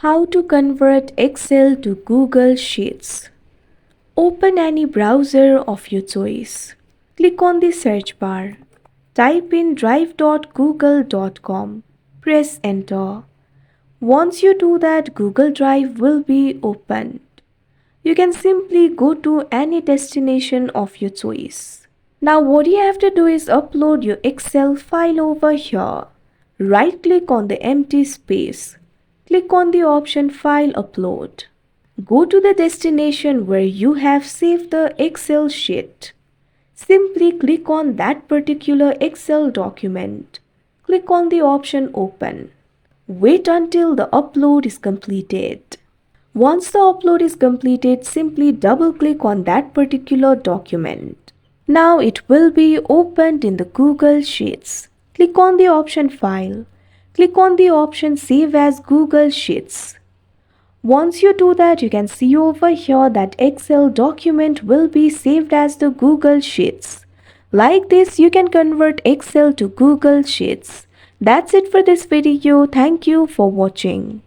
How to convert Excel to Google Sheets. Open any browser of your choice. Click on the search bar. Type in drive.google.com. Press enter. Once you do that, Google Drive will be opened. You can simply go to any destination of your choice. Now what you have to do is upload your Excel file over here. Right click on the empty space. Click on the option File Upload. Go to the destination where you have saved the Excel sheet. Simply click on that particular Excel document. Click on the option Open. Wait until the upload is completed. Once the upload is completed, simply double click on that particular document. Now it will be opened in the Google Sheets. Click on the option File. Click on the option Save as Google Sheets. Once you do that, you can see over here that Excel document will be saved as the Google Sheets. Like this, you can convert Excel to Google Sheets. That's it for this video. Thank you for watching.